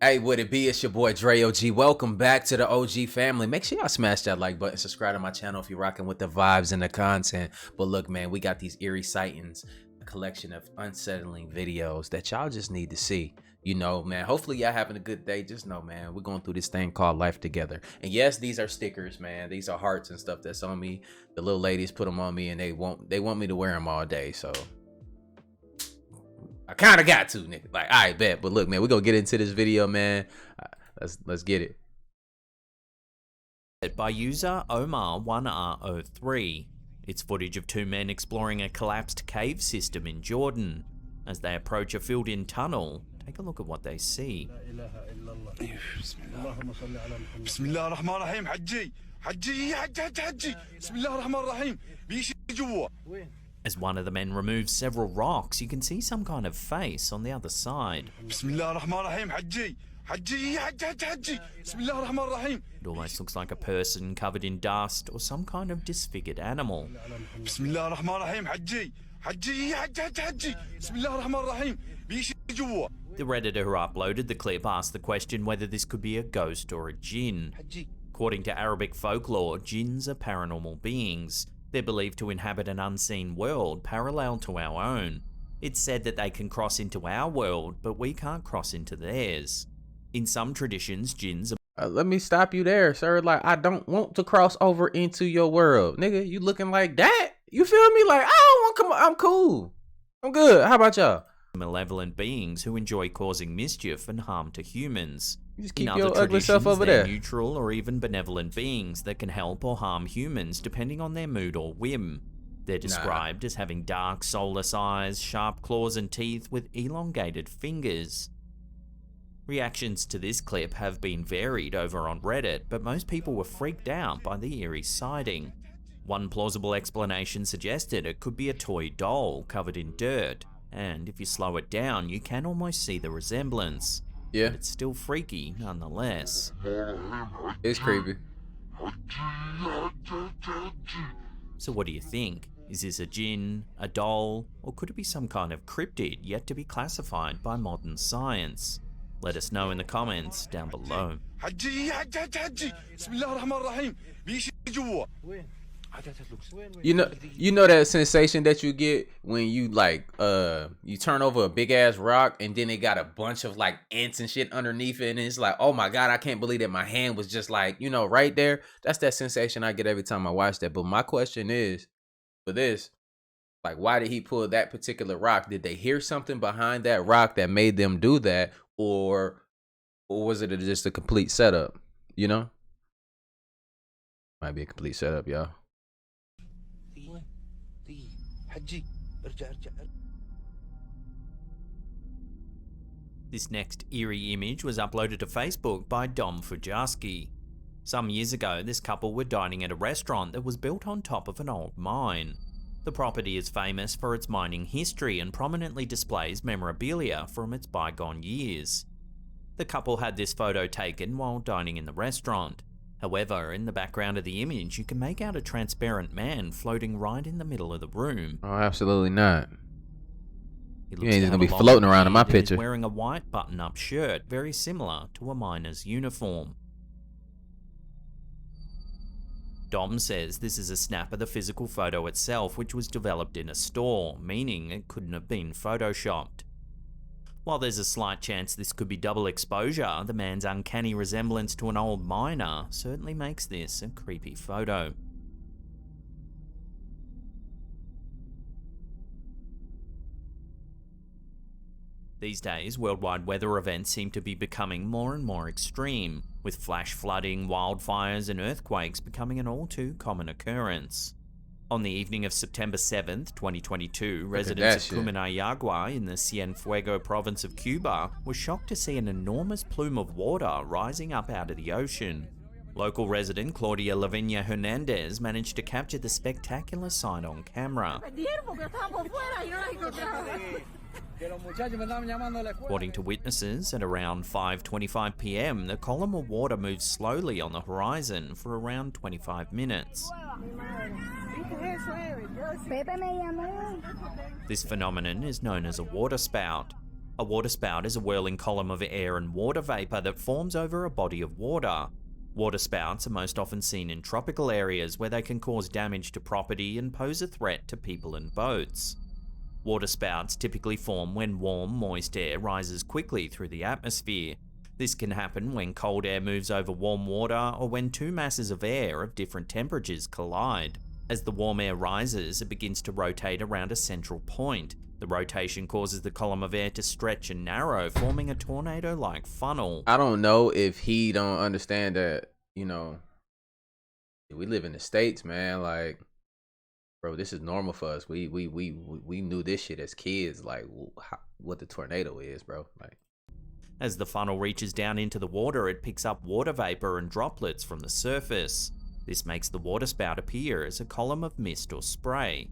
Hey, would it be? It's your boy DREOG. Welcome back to the OG family. Make sure y'all smash that like button, subscribe to my channel if you're rocking with the vibes and the content. But look, man, we got these Eerie Sightings, a collection of unsettling videos that y'all just need to see. You know, man, hopefully y'all having a good day. Just know, man, we're going through this thing called life together. And yes, these are stickers, man. These are hearts and stuff that's on me. The little ladies put them on me and they want me to wear them all day. So I kind of got to, nigga. Like, all right, bet. But look, man, we're going to get into this video, man. Let's get it. By user Omar1R03. It's footage of two men exploring a collapsed cave system in Jordan. As they approach a filled-in tunnel, take a look at what they see. Bismillah ar-Rahman ar-Rahim. Hajji. Hajji. Hajji. Bismillah ar-Rahman ar-Rahim. Bishi jwa. As one of the men removes several rocks, you can see some kind of face on the other side. Bismillah ar-Rahman ar-Rahim. Hajji. Hajji. Hajji. Bismillah ar-Rahman ar-Rahim. It almost looks like a person covered in dust or some kind of disfigured animal. Bismillah ar-Rahman ar-Rahim. Hajji. Hajji. Hajji. Bismillah ar-Rahman ar-Rahim. Bishi jwa. The Redditor who uploaded the clip asked the question whether this could be a ghost or a jinn. According to Arabic folklore, jinns are paranormal beings. They're believed to inhabit an unseen world parallel to our own. It's said that they can cross into our world, but we can't cross into theirs. In some traditions, jinns are... Let me stop you there, sir. Like, I don't want to cross over into your world. Nigga, you looking like that? You feel me? Like, I don't want to come. I'm cool. I'm good. How about y'all? Malevolent beings who enjoy causing mischief and harm to humans. You just keep In your other ugly self traditions, over they're there. neutral or even benevolent beings that can help or harm humans depending on their mood or whim. They're described as having dark, soulless eyes, sharp claws and teeth with elongated fingers. Reactions to this clip have been varied over on Reddit, but most people were freaked out by the eerie sighting. One plausible explanation suggested it could be a toy doll covered in dirt, and if you slow it down, you can almost see the resemblance. Yeah, But it's still freaky nonetheless. it's creepy. So what do you think? Is this a jinn, a doll, or could it be some kind of cryptid yet to be classified by modern science? Let us know in the comments down below. Hajji. Hajji. Bismillah ar-Rahman ar-Rahim. Bishi jwa. You know that sensation that you get when you like you turn over a big ass rock and then it got a bunch of like ants and shit underneath it and it's like, oh my god, I can't believe that my hand was just like, you know, right there. That's that sensation I get every time I watch that. But my question is, for this, like, why did he pull that particular rock? Did they hear something behind that rock that made them do that, or was it just a complete setup? You know, might be a complete setup, y'all. This next eerie image was uploaded to Facebook by Dom Fujarski. Some years ago, this couple were dining at a restaurant that was built on top of an old mine. The property is famous for its mining history and prominently displays memorabilia from its bygone years. The couple had this photo taken while dining in the restaurant. However, in the background of the image, you can make out a transparent man floating right in the middle of the room. Oh, absolutely not. He You ain't just gonna be floating around in my picture. He's wearing a white button-up shirt, very similar to a miner's uniform. Dom says this is a snap of the physical photo itself, which was developed in a store, meaning it couldn't have been photoshopped. While there's a slight chance this could be double exposure, the man's uncanny resemblance to an old miner certainly makes this a creepy photo. These days, worldwide weather events seem to be becoming more and more extreme, with flash flooding, wildfires and earthquakes becoming an all too common occurrence. On the evening of September 7th, 2022, residents of Cuminayagua in the Cienfuegos province of Cuba were shocked to see an enormous plume of water rising up out of the ocean. Local resident Claudia Lavinia Hernandez managed to capture the spectacular sight on camera. According to witnesses, at around 5:25 p.m, the column of water moved slowly on the horizon for around 25 minutes. This phenomenon is known as a water spout. A waterspout is a whirling column of air and water vapor that forms over a body of water. Waterspouts are most often seen in tropical areas where they can cause damage to property and pose a threat to people and boats. Waterspouts typically form when warm, moist air rises quickly through the atmosphere. This can happen when cold air moves over warm water or when two masses of air of different temperatures collide. As the warm air rises, it begins to rotate around a central point. The rotation causes the column of air to stretch and narrow, forming a tornado-like funnel. I don't know if he don't understand that, you know, we live in the States, man. Like, bro, this is normal for us. We knew this shit as kids, like what the tornado is, bro. Like, as the funnel reaches down into the water, it picks up water vapor and droplets from the surface. This makes the waterspout appear as a column of mist or spray.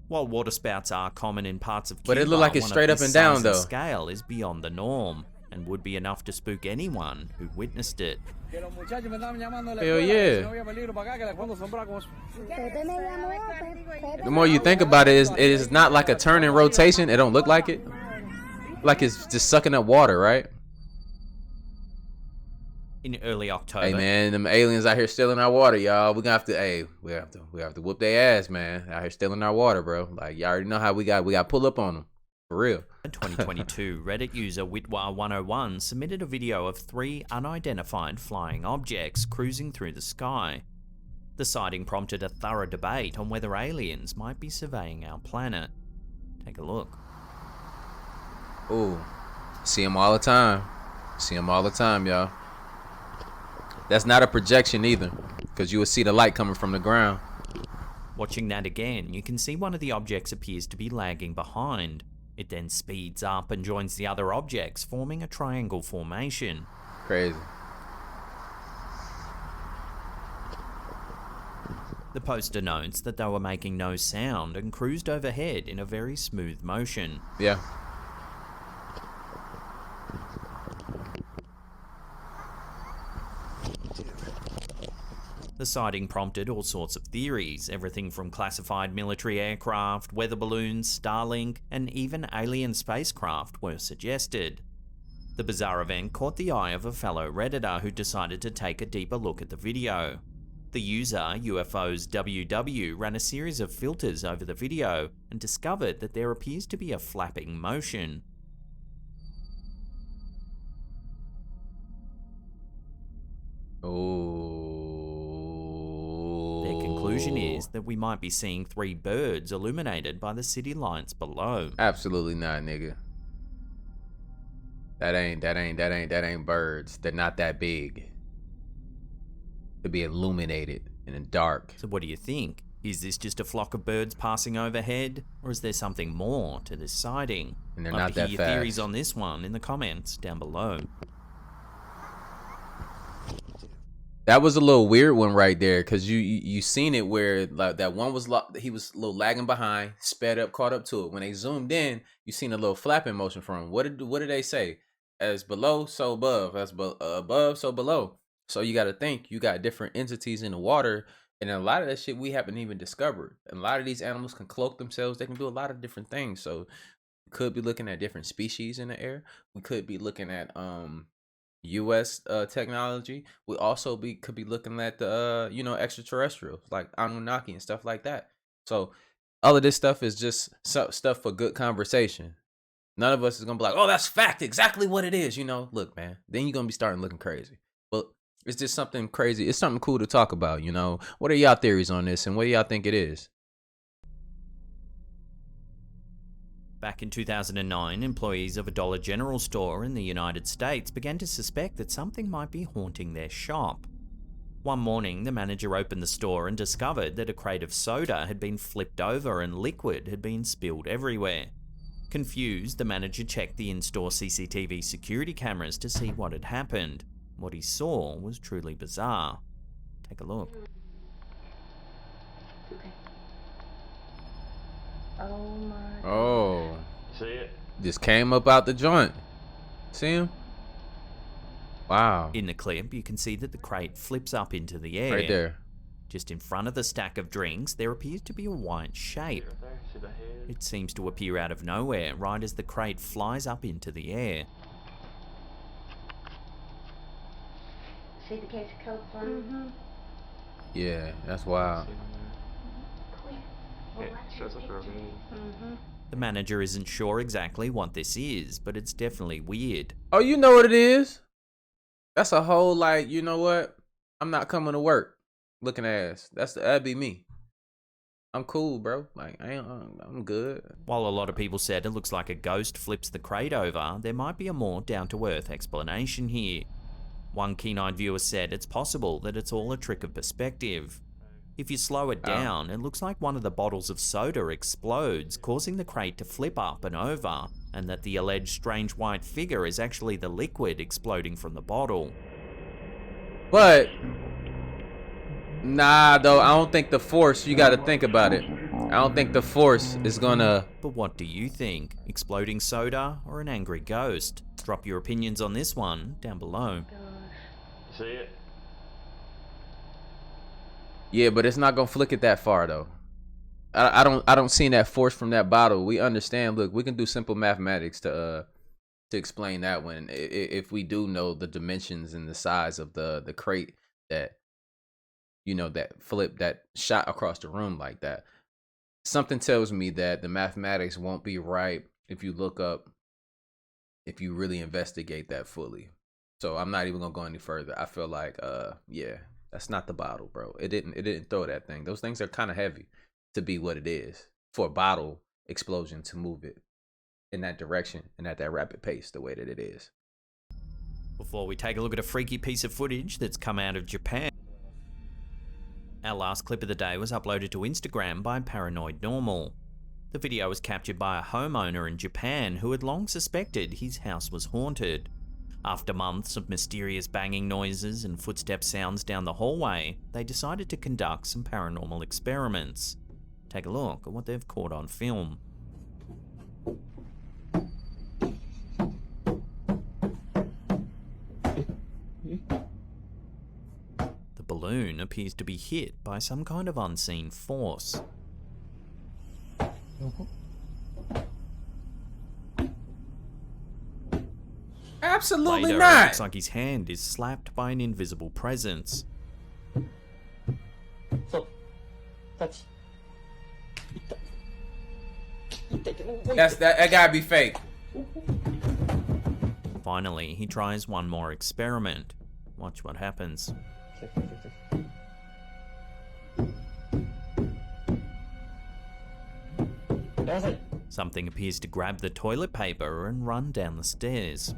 While waterspouts are common in parts of Cuba, but it looked like it's straight up and down though. Scale is beyond the norm and would be enough to spook anyone who witnessed it. Hell yeah. The more you think about it is not like a turn in rotation. It don't look like it. Like it's just sucking up water, right? In early October. Hey man, them aliens out here stealing our water, y'all. We have to whoop their ass, man. Out here stealing our water, bro. Like y'all already know how we got to pull up on them. For real. In 2022, Reddit user Witwa101 submitted a video of 3 unidentified flying objects cruising through the sky. The sighting prompted a thorough debate on whether aliens might be surveying our planet. Take a look. Ooh, see them all the time. See them all the time, y'all. That's not a projection either, because you will see the light coming from the ground. Watching that again, you can see one of the objects appears to be lagging behind. It then speeds up and joins the other objects, forming a triangle formation. Crazy. The poster notes that they were making no sound and cruised overhead in a very smooth motion. Yeah. The sighting prompted all sorts of theories, everything from classified military aircraft, weather balloons, Starlink, and even alien spacecraft were suggested. The bizarre event caught the eye of a fellow Redditor who decided to take a deeper look at the video. The user, UFOs WW, ran a series of filters over the video and discovered that there appears to be a flapping motion. Their conclusion is that we might be seeing 3 birds illuminated by the city lights below. Absolutely not, nigga. That ain't birds. They're not that big to be illuminated in the dark. So what do you think? Is this just a flock of birds passing overhead, or is there something more to this sighting? And they're Love not to that hear fast. your theories on this one in the comments down below. That was a little weird one right there, because you seen it where like that one was he was a little lagging behind, sped up, caught up to it. When they zoomed in, you seen a little flapping motion from him. What did they say? As below, so above. As above, so below. So you got to think you got different entities in the water, and a lot of that shit we haven't even discovered. And a lot of these animals can cloak themselves. They can do a lot of different things. So we could be looking at different species in the air. We could be looking at U.S. technology. We also could be looking at the extraterrestrials like Anunnaki and stuff like that. So all of this stuff is just stuff for good conversation. None of us is gonna be like, oh, that's fact, exactly what it is. Look, man, then you're gonna be starting looking crazy. But it's just something crazy. It's something cool to talk about. What are y'all theories on this, and what do y'all think it is? Back in 2009, employees of a Dollar General store in the United States began to suspect that something might be haunting their shop. One morning, the manager opened the store and discovered that a crate of soda had been flipped over and liquid had been spilled everywhere. Confused, the manager checked the in-store CCTV security cameras to see what had happened. What he saw was truly bizarre. Take a look. Oh my. Oh. See it? Just came up out the joint. See him? Wow. In the clip, you can see that the crate flips up into the air. Right there. Just in front of the stack of drinks, there appears to be a white shape. It seems to appear out of nowhere right as the crate flies up into the air. See the case of coke flying? Yeah, that's wild. The manager isn't sure exactly what this is, but it's definitely weird. Oh, you know what it is? That's a whole, like, you know what? I'm not coming to work looking ass. That'd be me. I'm cool, bro. Like, I'm good. While a lot of people said it looks like a ghost flips the crate over, there might be a more down-to-earth explanation here. One keen-eyed viewer said it's possible that it's all a trick of perspective. If you slow it down, it looks like one of the bottles of soda explodes, causing the crate to flip up and over, and that the alleged strange white figure is actually the liquid exploding from the bottle. But nah, though, I don't think the force, you gotta think about it. I don't think the force is gonna... But what do you think? Exploding soda or an angry ghost? Drop your opinions on this one down below. See it? Yeah, but it's not gonna flick it that far, though. I don't see that force from that bottle. We understand. Look, we can do simple mathematics to explain that one. If we do know the dimensions and the size of the crate that, you know, that flip, that shot across the room like that, something tells me that the mathematics won't be right if you look up, if you really investigate that fully. So I'm not even gonna go any further. I feel like, yeah, that's not the bottle, bro. It didn't throw that thing. Those things are kind of heavy to be what it is for a bottle explosion to move it in that direction and at that rapid pace the way that it is. Before we take a look at a freaky piece of footage that's come out of Japan. Our last clip of the day was uploaded to Instagram by Paranoid Normal. The video was captured by a homeowner in Japan who had long suspected his house was haunted. After months of mysterious banging noises and footstep sounds down the hallway, they decided to conduct some paranormal experiments. Take a look at what they've caught on film. The balloon appears to be hit by some kind of unseen force. Absolutely Later, not. it looks like his hand is slapped by an invisible presence. That gotta be fake. Finally, he tries one more experiment. Watch what happens. Something appears to grab the toilet paper and run down the stairs.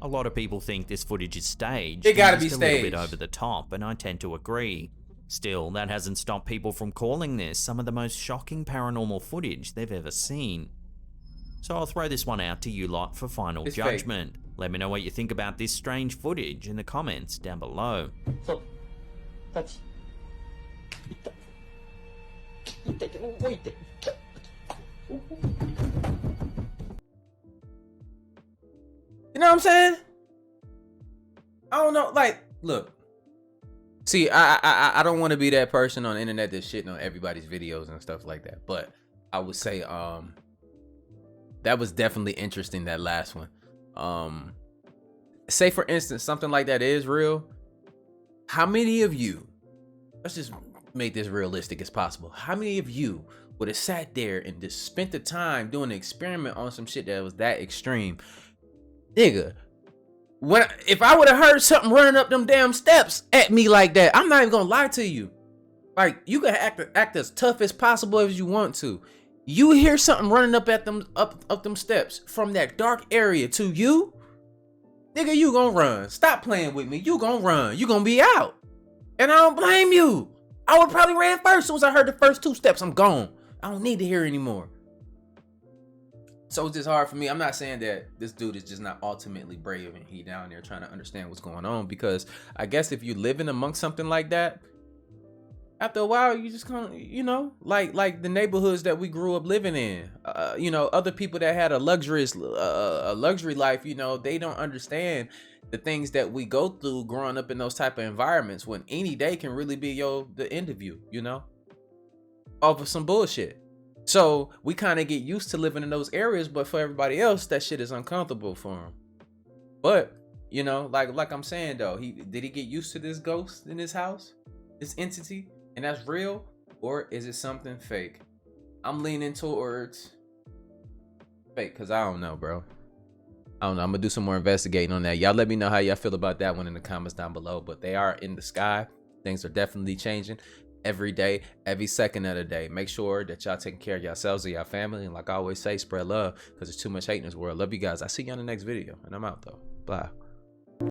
A lot of people think this footage is staged. It gotta and be just a little staged. bit over the top, and I tend to agree. Still, that hasn't stopped people from calling this some of the most shocking paranormal footage they've ever seen. So I'll throw this one out to you lot for final It's fake. judgment. Let me know what you think about this strange footage in the comments down below. You know what I'm saying? I don't know. Like, look. See, I don't want to be that person on the internet that's shitting on everybody's videos and stuff like that. But I would say, that was definitely interesting, that last one. Say for instance, something like that is real. How many of you, let's just make this realistic as possible. How many of you would have sat there and just spent the time doing an experiment on some shit that was that extreme? Nigga, if I would have heard something running up them damn steps at me like that, I'm not even gonna lie to you. Like, you can act as tough as possible as you want to. You hear something running up at them up them steps from that dark area to you, nigga, you gonna run. Stop playing with me. You gonna run. You gonna be out. And I don't blame you. I would probably ran first. As soon as I heard the first two steps, I'm gone. I don't need to hear anymore. So it's just hard for me. I'm not saying that this dude is just not ultimately brave and he down there trying to understand what's going on, because I guess if you're living amongst something like that, after a while, you just kind of, you know, like the neighborhoods that we grew up living in. You know, other people that had a luxury life, you know, they don't understand the things that we go through growing up in those type of environments, when any day can really be the end of you, you know, off of some bullshit. So we kind of get used to living in those areas, but for everybody else, that shit is uncomfortable for them. But you know, like I'm saying though, did he get used to this ghost in his house, this entity, and that's real, or is it something fake? I'm leaning towards fake, cause I don't know, bro. I don't know. I'm gonna do some more investigating on that. Y'all let me know how y'all feel about that one in the comments down below. But they are in the sky. Things are definitely changing every day, every second of the day. Make sure that y'all taking care of yourselves and your family. And like I always say, spread love, because there's too much hate in this world. Love you guys. I see you on the next video. And I'm out though. Bye.